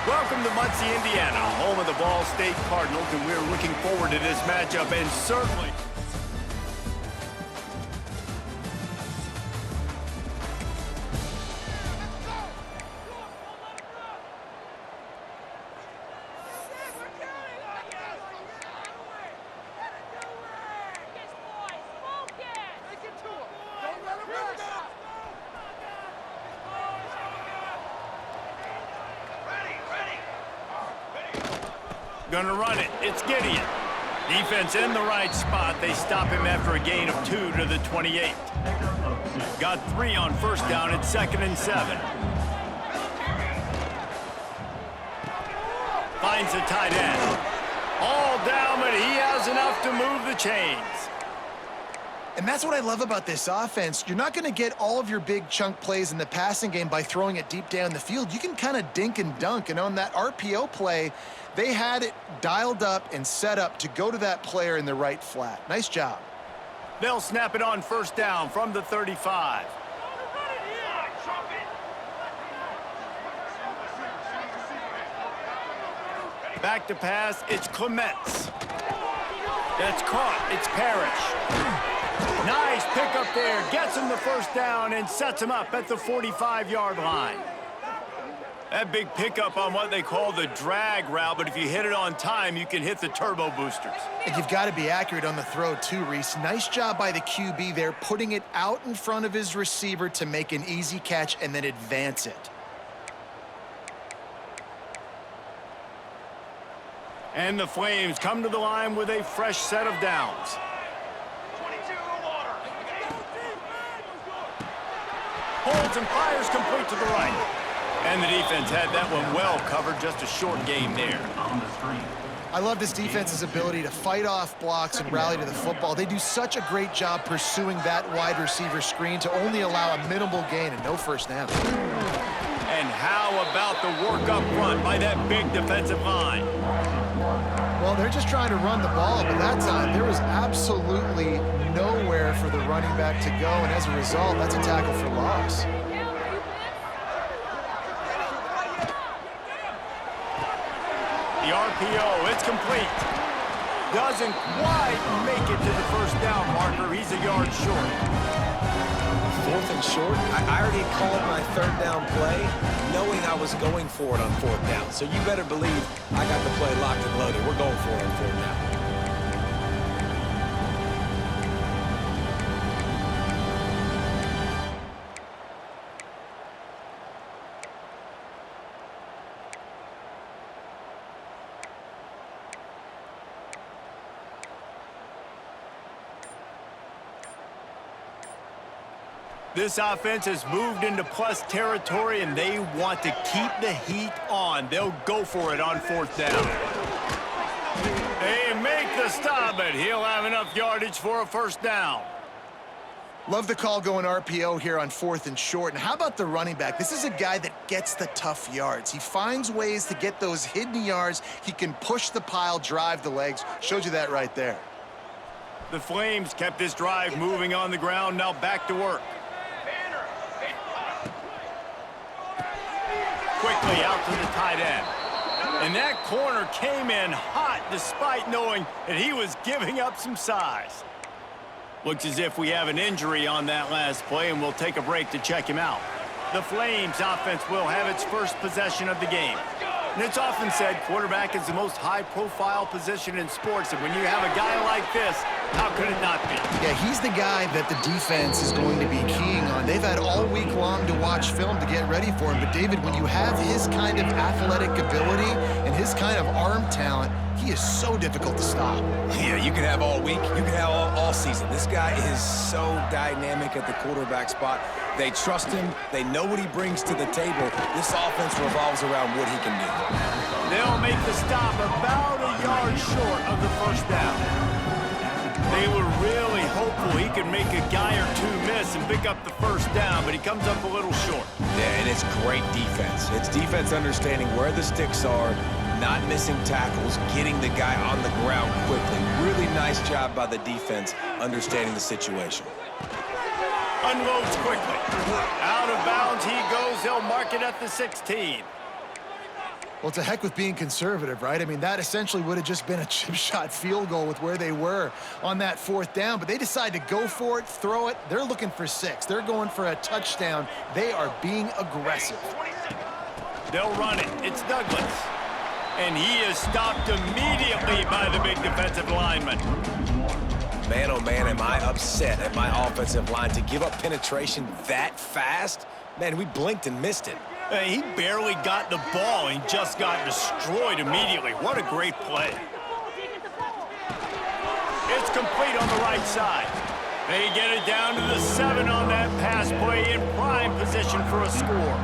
Welcome to Muncie, Indiana, home of the Ball State Cardinals, and we're looking forward to this matchup, and certainly... Gonna run it. It's Gideon. Defense in the right spot. They stop him after a gain of 2 to the 28. Got 3 on first down at 2nd and 7. Finds the tight end. All down, but he has enough to move the chains. And that's what I love about this offense. You're not going to get all of your big chunk plays in the passing game by throwing it deep down the field. You can kind of dink and dunk. And on that RPO play, they had it dialed up and set up to go to that player in the right flat. Nice job. They'll snap it on first down from the 35. Back to pass, it's Clements. That's caught, it's Parrish. Nice pickup there, gets him the first down and sets him up at the 45-yard line. That big pickup on what they call the drag route, but if you hit it on time, you can hit the turbo boosters. And you've got to be accurate on the throw too, Reese. Nice job by the QB there, putting it out in front of his receiver to make an easy catch and then advance it. And the Flames come to the line with a fresh set of downs. Holds and fires complete to the right. And the defense had that one well covered, just a short game there. I love this defense's ability to fight off blocks and rally to the football. They do such a great job pursuing that wide receiver screen to only allow a minimal gain and no first down. And how about the work up front by that big defensive line? Well, they're just trying to run the ball, but that time there was absolutely nowhere for the running back to go, and as a result, that's a tackle for loss. The RPO, it's complete. Doesn't quite make it to the first down marker. He's a yard short. 4th and short? I already called my 3rd down play, knowing I was going for it on 4th down. So you better believe I got the play locked and loaded. We're going for it on 4th down. This offense has moved into plus territory, and they want to keep the heat on. They'll go for it on 4th down. They make the stop, but he'll have enough yardage for a first down. Love the call going RPO here on 4th and short. And how about the running back? This is a guy that gets the tough yards. He finds ways to get those hidden yards. He can push the pile, drive the legs. Showed you that right there. The Flames kept this drive moving on the ground. Now back to work. Quickly out to the tight end. And that corner came in hot despite knowing that he was giving up some size. Looks as if we have an injury on that last play, and we'll take a break to check him out. The Flames offense will have its first possession of the game. And it's often said quarterback is the most high-profile position in sports, and when you have a guy like this, how could it not be? Yeah, he's the guy that the defense is going to be keying on. They've had all week long to watch film to get ready for him. But, David, when you have his kind of athletic ability and his kind of arm talent, he is so difficult to stop. Yeah, you can have all week. You can have all season. This guy is so dynamic at the quarterback spot. They trust him. They know what he brings to the table. This offense revolves around what he can do. They'll make the stop about a yard short of the first down. They were really hopeful he could make a guy or two miss and pick up the first down, but he comes up a little short. Yeah, and it's great defense. It's defense understanding where the sticks are, not missing tackles, getting the guy on the ground quickly. Really nice job by the defense understanding the situation. Unloads quickly. Out of bounds he goes. He'll mark it at the 16. Well, to heck with being conservative, right? I mean, that essentially would have just been a chip shot field goal with where they were on that 4th down, but they decide to go for it, throw it. They're looking for 6. They're going for a touchdown. They are being aggressive. They'll run it. It's Douglas. And he is stopped immediately by the big defensive lineman. Man, oh man, am I upset at my offensive line to give up penetration that fast? Man, we blinked and missed it. He barely got the ball and just got destroyed immediately. What a great play. It's complete on the right side. They get it down to the 7 on that pass play in prime position for a score.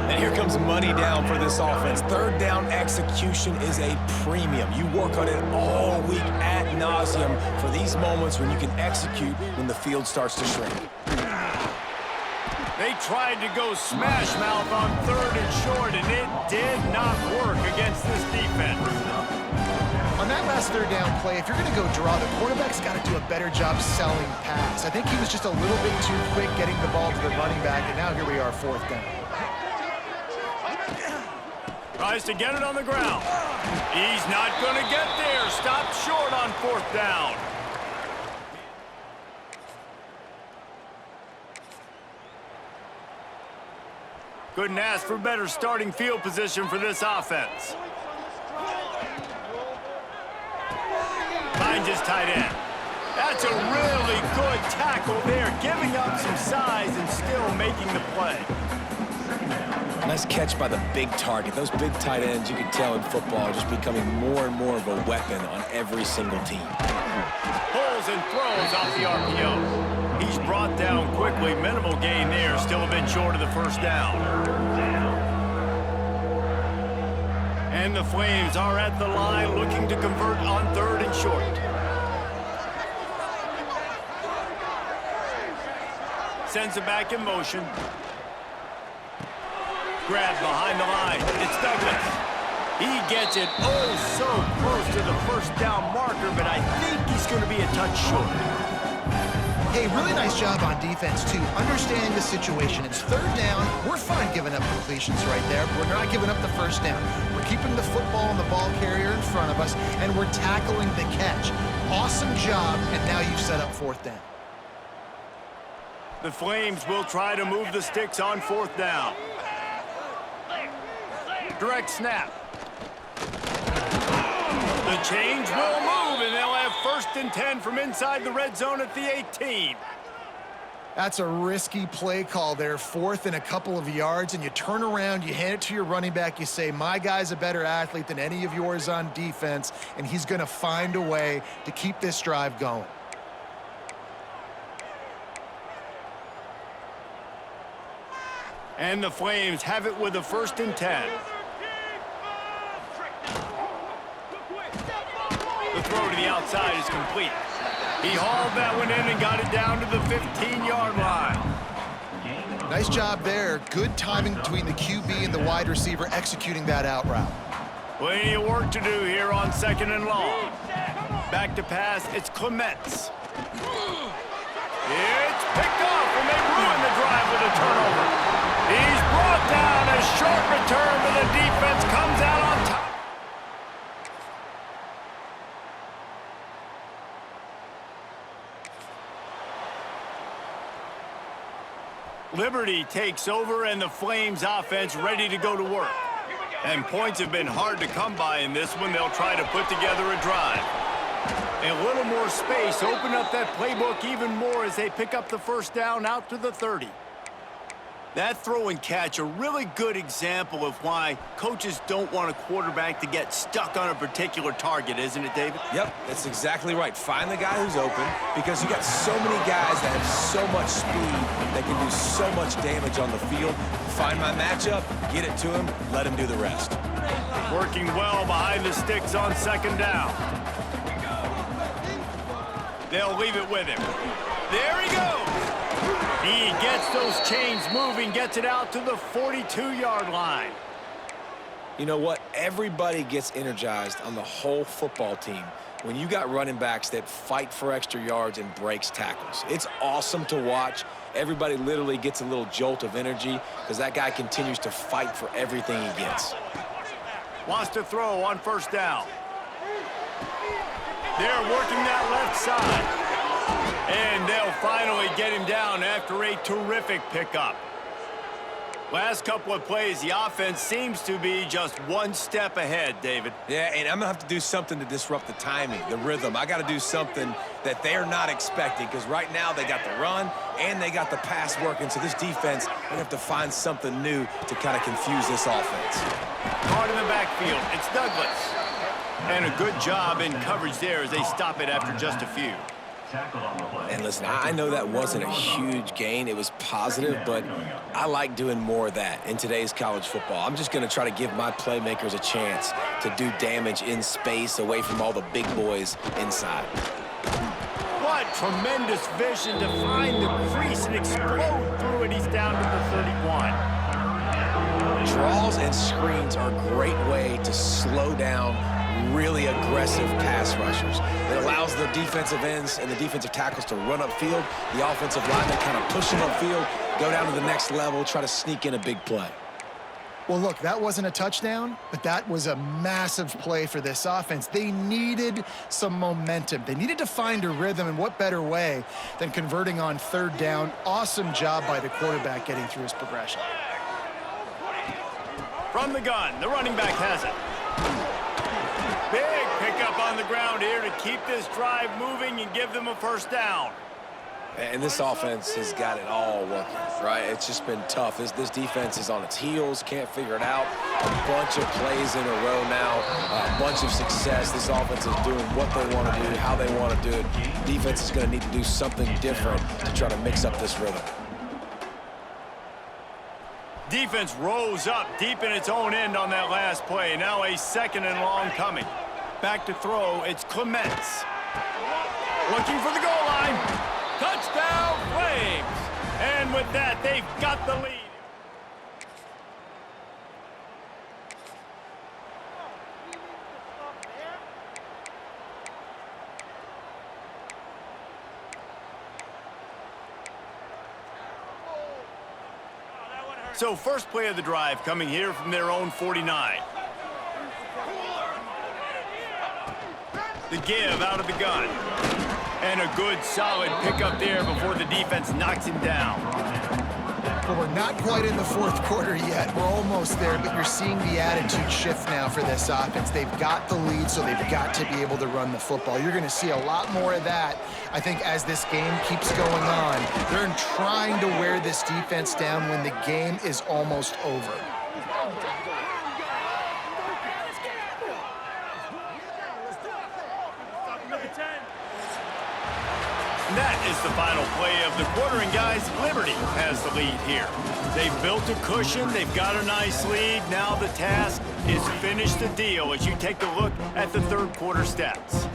And here comes money down for this offense. 3rd down execution is a premium. You work on it all week ad nauseum for these moments when you can execute when the field starts to shrink. They tried to go smash mouth on 3rd and short, and it did not work against this defense. On that last 3rd down play, if you're going to go draw, the quarterback's got to do a better job selling pass. I think he was just a little bit too quick getting the ball to the running back, and now here we are, 4th down. Tries to get it on the ground. He's not going to get there. Stopped short on 4th down. Couldn't ask for better starting field position for this offense. Finds his tight end. That's a really good tackle there, giving up some size and still making the play. Nice catch by the big target. Those big tight ends, you can tell in football, are just becoming more and more of a weapon on every single team. Pulls and throws off the RPO. He's brought down quickly. Minimal gain there. Still a bit short of the 1st down. And the Flames are at the line looking to convert on 3rd and short. Sends it back in motion. Grab behind the line. It's Douglas. He gets it so close to the 1st down marker, but I think he's going to be a touch short. Hey, really nice job on defense, too, understanding the situation. It's 3rd down. We're fine giving up completions right there. We're not giving up the 1st down. We're keeping the football and the ball carrier in front of us, and we're tackling the catch. Awesome job, and now you've set up 4th down. The Flames will try to move the sticks on 4th down. Direct snap. The change will move, and they'll have 1st and 10 from inside the red zone at the 18. That's a risky play call there, 4th and a couple of yards, and you turn around, you hand it to your running back, you say, my guy's a better athlete than any of yours on defense, and he's going to find a way to keep this drive going. And the Flames have it with a 1st and 10. The throw to the outside is complete. He hauled that one in and got it down to the 15-yard line. Nice job there. Good timing between the QB and the wide receiver executing that out route. Plenty of work to do here on 2nd and long. Back to pass, it's Clements. It's picked off, and they ruin the drive with a turnover. He's brought down, a short return, but the defense comes out on top. Liberty takes over, and the Flames offense ready to go to work. And points have been hard to come by in this one. They'll try to put together a drive. A little more space, open up that playbook even more as they pick up the 1st down out to the 30. That throw and catch, a really good example of why coaches don't want a quarterback to get stuck on a particular target, isn't it, David? Yep, that's exactly right. Find the guy who's open, because you got so many guys that have so much speed that can do so much damage on the field. Find my matchup, get it to him, let him do the rest. Working well behind the sticks on 2nd down. They'll leave it with him. There he goes. He gets those chains moving, gets it out to the 42-yard line. You know what? Everybody gets energized on the whole football team when you got running backs that fight for extra yards and breaks tackles. It's awesome to watch. Everybody literally gets a little jolt of energy because that guy continues to fight for everything he gets. Wants to throw on first down. They're working that left side. And they'll finally get him down after a terrific pickup. Last couple of plays, the offense seems to be just one step ahead, David. Yeah, and I'm going to have to do something to disrupt the timing, the rhythm. I got to do something that they're not expecting because right now they got the run and they got the pass working. So this defense, they're going to have to find something new to kind of confuse this offense. Caught in the backfield, it's Douglas. And a good job in coverage there as they stop it after just a few. And listen, I know that wasn't a huge gain. It was positive, but I like doing more of that in today's college football. I'm just going to try to give my playmakers a chance to do damage in space away from all the big boys inside. What tremendous vision to find the crease and explode through it. He's down to the 31. Draws and screens are a great way to slow down really aggressive pass rushers. It allows the defensive ends and the defensive tackles to run upfield. The offensive linemen kind of push them upfield, go down to the next level, try to sneak in a big play. Well, look, that wasn't a touchdown, but that was a massive play for this offense. They needed some momentum. They needed to find a rhythm, and what better way than converting on third down. Awesome job by the quarterback getting through his progression. From the gun, the running back has it. Big pickup on the ground here to keep this drive moving and give them a first down. And this offense has got it all working, right? It's just been tough. This defense is on its heels, can't figure it out. A bunch of plays in a row now, a bunch of success. This offense is doing what they want to do, how they want to do it. Defense is going to need to do something different to try to mix up this rhythm. Defense rose up deep in its own end on that last play. Now a second and long coming. Back to throw, it's Clements. Looking for the goal line. Touchdown, Flames! And with that, they've got the lead. So first play of the drive coming here from their own 49. The give out of the gun. And a good solid pickup there before the defense knocks him down. Well, we're not quite in the fourth quarter yet. We're almost there, but you're seeing the attitude shift now for this offense. They've got the lead, so they've got to be able to run the football. You're going to see a lot more of that, I think, as this game keeps going on. They're trying to wear this defense down when the game is almost over. That is the final play of the quarter, and guys, Liberty has the lead here. They've built a cushion, they've got a nice lead. Now the task is finish the deal as you take a look at the third quarter stats.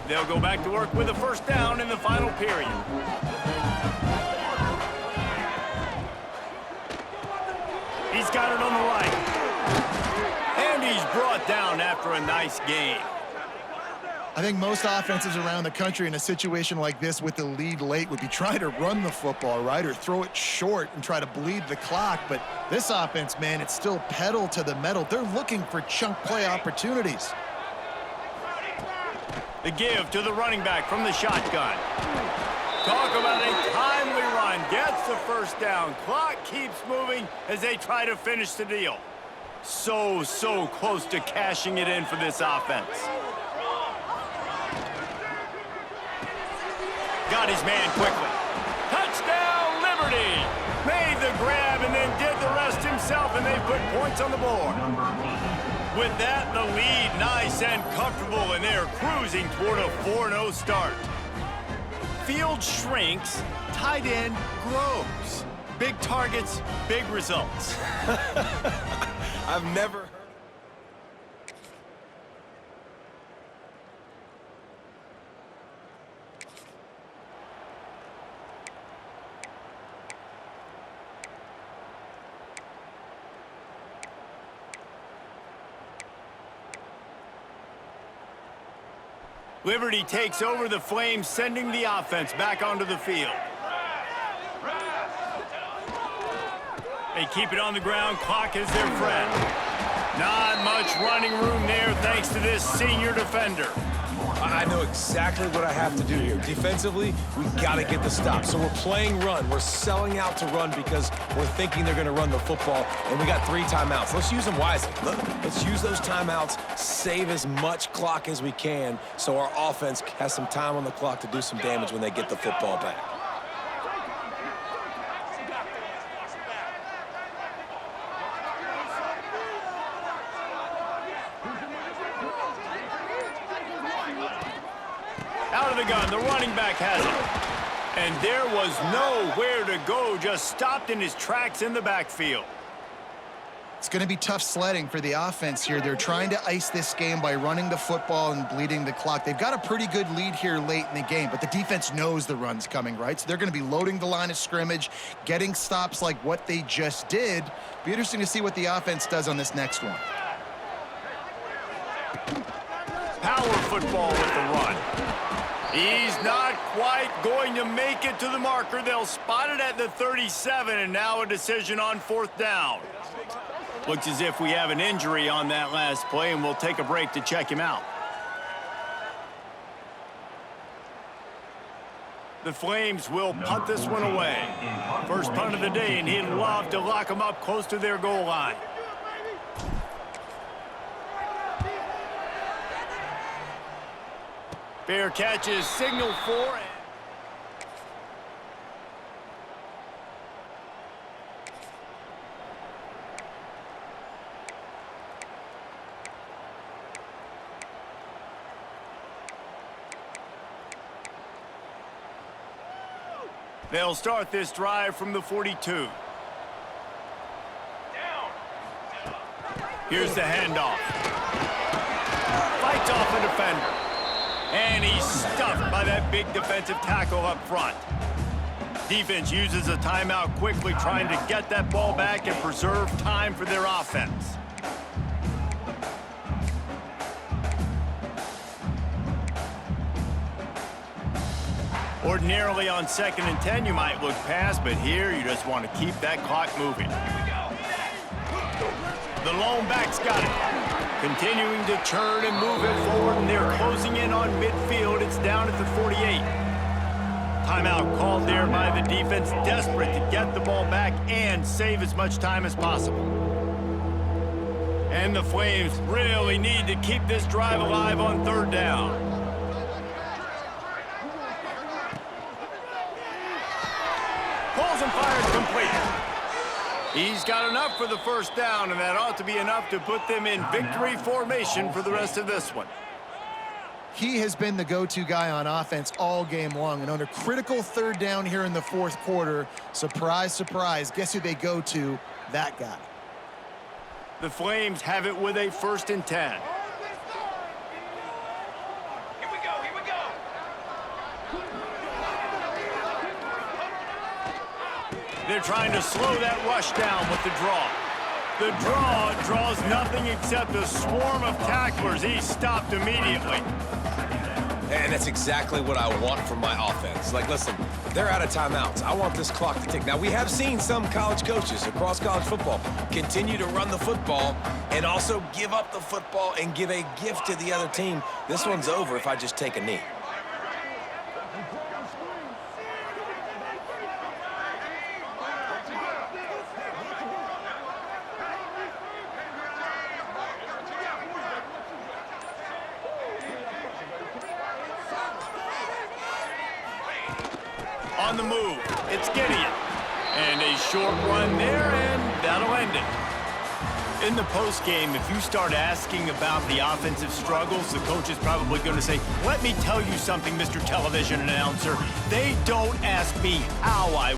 They'll go back to work with a first down in the final period. He's got it on the right. And he's brought down after a nice gain. I think most offenses around the country in a situation like this with the lead late would be trying to run the football, right, or throw it short and try to bleed the clock. But this offense, man, it's still pedal to the metal. They're looking for chunk play opportunities. The give to the running back from the shotgun. Talk about a timely run. Gets the first down. Clock keeps moving as they try to finish the deal. So close to cashing it in for this offense. Got his man quickly. Touchdown, Liberty! Made the grab and then did the rest himself, and they put points on the board. With that, the lead nice and comfortable, and they're cruising toward a 4-0 start. Field shrinks, tight end grows. Big targets, big results. I've never heard. Liberty takes over the Flames, sending the offense back onto the field. They keep it on the ground. Clock is their friend. Not much running room there thanks to this senior defender. I know exactly what I have to do here. Defensively, we got to get the stop. So we're playing run. We're selling out to run because we're thinking they're going to run the football, and we got 3 timeouts. Let's use them wisely. Let's use those timeouts, save as much clock as we can so our offense has some time on the clock to do some damage when they get the football back. Out of the gun, the running back has it. And there was nowhere to go, just stopped in his tracks in the backfield. It's going to be tough sledding for the offense here. They're trying to ice this game by running the football and bleeding the clock. They've got a pretty good lead here late in the game, but the defense knows the run's coming, right? So they're going to be loading the line of scrimmage, getting stops like what they just did. Be interesting to see what the offense does on this next one. Power football with the run. He's not quite going to make it to the marker. They'll spot it at the 37, and now a decision on 4th down. Looks as if we have an injury on that last play, and we'll take a break to check him out. The Flames will punt this one away. First punt of the day, and he'd love to lock them up close to their goal line. Fair catch is signaled for. They'll start this drive from the 42. Here's the handoff. Fights off the defender. And he's stuffed by that big defensive tackle up front. Defense uses a timeout quickly, trying to get that ball back and preserve time for their offense. Ordinarily on 2nd and 10, you might look past, but here you just want to keep that clock moving. The lone back's got it. Continuing to churn and move it forward, and they're closing in on midfield. It's down at the 48. Timeout called there by the defense, desperate to get the ball back and save as much time as possible. And the Flames really need to keep this drive alive on 3rd down. Pulls and fires complete. He's got enough for the 1st down, and that ought to be enough to put them in victory formation for the rest of this one. He has been the go-to guy on offense all game long, and on a critical 3rd down here in the 4th quarter, surprise, surprise, guess who they go to? That guy. The Flames have it with a 1st and 10. They're trying to slow that rush down with the draw. The draw draws nothing except a swarm of tacklers. He's stopped immediately. And that's exactly what I want from my offense. Like, listen, they're out of timeouts. I want this clock to tick. Now, we have seen some college coaches across college football continue to run the football and also give up the football and give a gift to the other team. This one's over if I just take a knee. On the move, it's Gideon. And a short run there, and that'll end it. In the postgame, if you start asking about the offensive struggles, the coach is probably going to say, let me tell you something, Mr. Television Announcer. They don't ask me how I